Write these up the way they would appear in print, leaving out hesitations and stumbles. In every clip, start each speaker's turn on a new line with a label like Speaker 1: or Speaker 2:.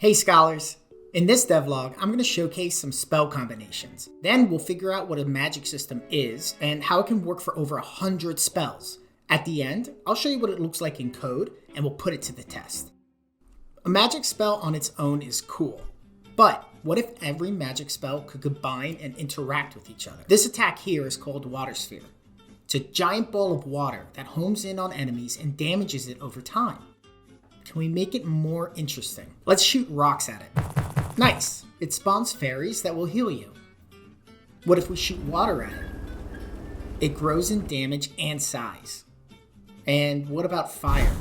Speaker 1: Hey scholars! In this devlog, I'm going to showcase some spell combinations. Then we'll figure out what a magic system is and how it can work for over 100 spells. At the end, I'll show you what it looks like in code and we'll put it to the test. A magic spell on its own is cool, but what if every magic spell could combine and interact with each other? This attack here is called Water Sphere. It's a giant ball of water that homes in on enemies and damages it over time. Can we make it more interesting? Let's shoot rocks at it. Nice! It spawns fairies that will heal you. What if we shoot water at it? It grows in damage and size. And what about fire?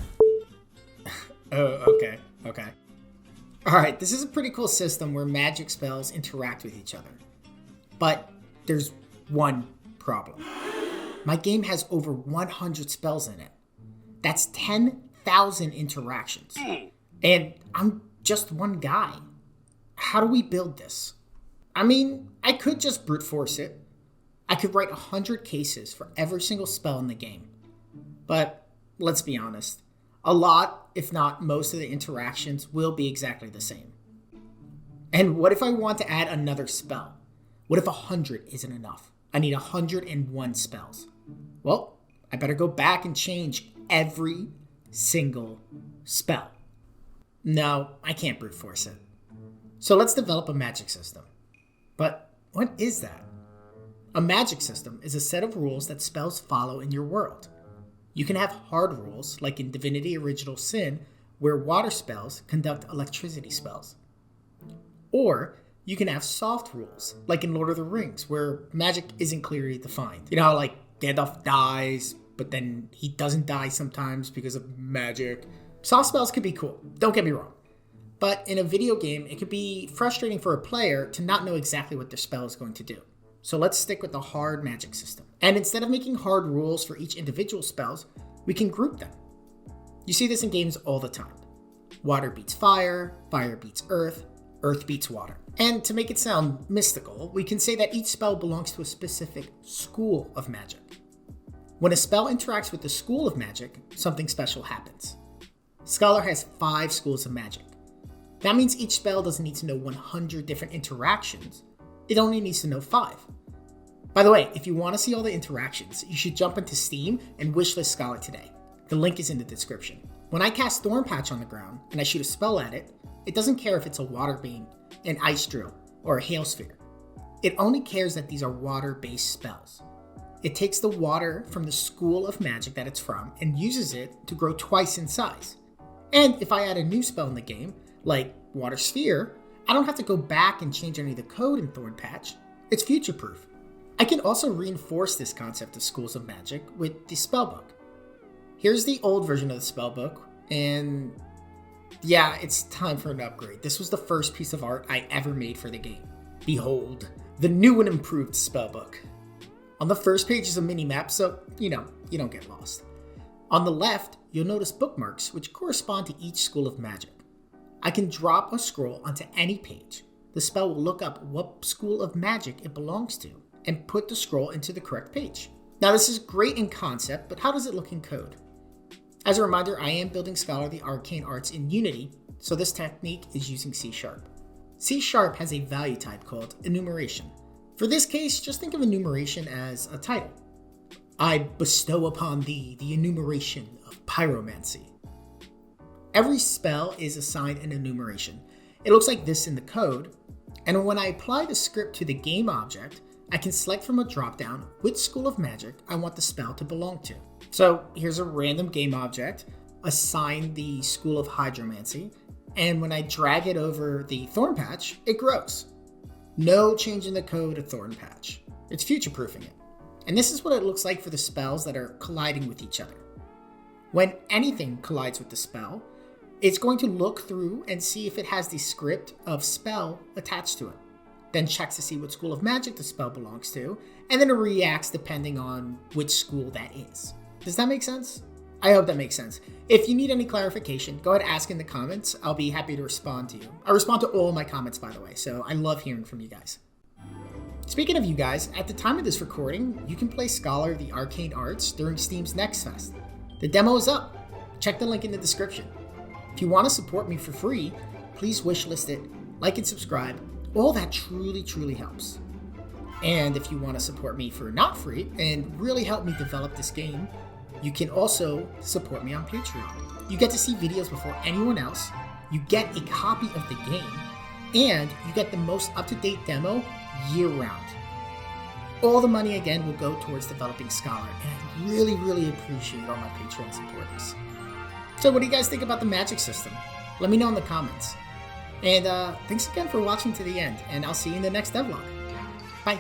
Speaker 1: Oh, okay. Alright, this is a pretty cool system where magic spells interact with each other. But there's one problem. My game has over 100 spells in it. That's 10,000 interactions. And I'm just one guy. How do we build this? I mean, I could just brute force it. I could write 100 cases for every single spell in the game. But let's be honest, a lot, if not most of the interactions will be exactly the same. And what if I want to add another spell? What if 100 isn't enough? I need 101 spells. Well, I better go back and change every single spell. No, I can't brute force it. So let's develop a magic system. But what is that? A magic system is a set of rules that spells follow in your world. You can have hard rules, like in Divinity Original Sin, where water spells conduct electricity spells. Or you can have soft rules, like in Lord of the Rings, where magic isn't clearly defined. You know how like Gandalf dies, but then he doesn't die sometimes because of magic. Soft spells could be cool, don't get me wrong. But in a video game, it could be frustrating for a player to not know exactly what their spell is going to do. So let's stick with the hard magic system. And instead of making hard rules for each individual spells, we can group them. You see this in games all the time. Water beats fire, fire beats earth, earth beats water. And to make it sound mystical, we can say that each spell belongs to a specific school of magic. When a spell interacts with the school of magic, something special happens. Scholar has 5 schools of magic. That means each spell doesn't need to know 100 different interactions. It only needs to know 5. By the way, if you want to see all the interactions, you should jump into Steam and Wishlist Scholar today. The link is in the description. When I cast Thorn Patch on the ground and I shoot a spell at it, it doesn't care if it's a water beam, an ice drill, or a hail sphere. It only cares that these are water-based spells. It takes the water from the school of magic that it's from and uses it to grow twice in size. And if I add a new spell in the game, like Water Sphere, I don't have to go back and change any of the code in Thorn Patch. It's future-proof. I can also reinforce this concept of schools of magic with the Spellbook. Here's the old version of the Spellbook, and yeah, it's time for an upgrade. This was the first piece of art I ever made for the game. Behold, the new and improved Spellbook. On the first page is a mini-map, so you don't get lost. On the left, you'll notice bookmarks which correspond to each school of magic. I can drop a scroll onto any page. The spell will look up what school of magic it belongs to and put the scroll into the correct page. Now this is great in concept, but how does it look in code? As a reminder, I am building Scholar the Arcane Arts in Unity, so this technique is using C#. C# has a value type called Enumeration. For this case, just think of enumeration as a title. I bestow upon thee the enumeration of pyromancy. Every spell is assigned an enumeration. It looks like this in the code, and when I apply the script to the game object, I can select from a dropdown which school of magic I want the spell to belong to. So here's a random game object, assign the school of hydromancy, and when I drag it over the Thorn Patch, it grows. No change in the code of Thorn Patch. It's future-proofing it. And this is what it looks like for the spells that are colliding with each other. When anything collides with the spell, it's going to look through and see if it has the script of spell attached to it. Then checks to see what school of magic the spell belongs to, and then it reacts depending on which school that is. Does that make sense? I hope that makes sense. If you need any clarification, go ahead and ask in the comments. I'll be happy to respond to you. I respond to all my comments, by the way, so I love hearing from you guys. Speaking of you guys, at the time of this recording, you can play Scholar the Arcane Arts during Steam's Next Fest. The demo is up. Check the link in the description. If you want to support me for free, please wishlist it, like and subscribe. All that truly, truly helps. And if you want to support me for not free and really help me develop this game, you can also support me on Patreon. You get to see videos before anyone else, you get a copy of the game, and you get the most up-to-date demo year-round. All the money, again, will go towards developing Scholar, and I really, really appreciate all my Patreon supporters. So what do you guys think about the magic system? Let me know in the comments. And thanks again for watching to the end, and I'll see you in the next devlog. Bye.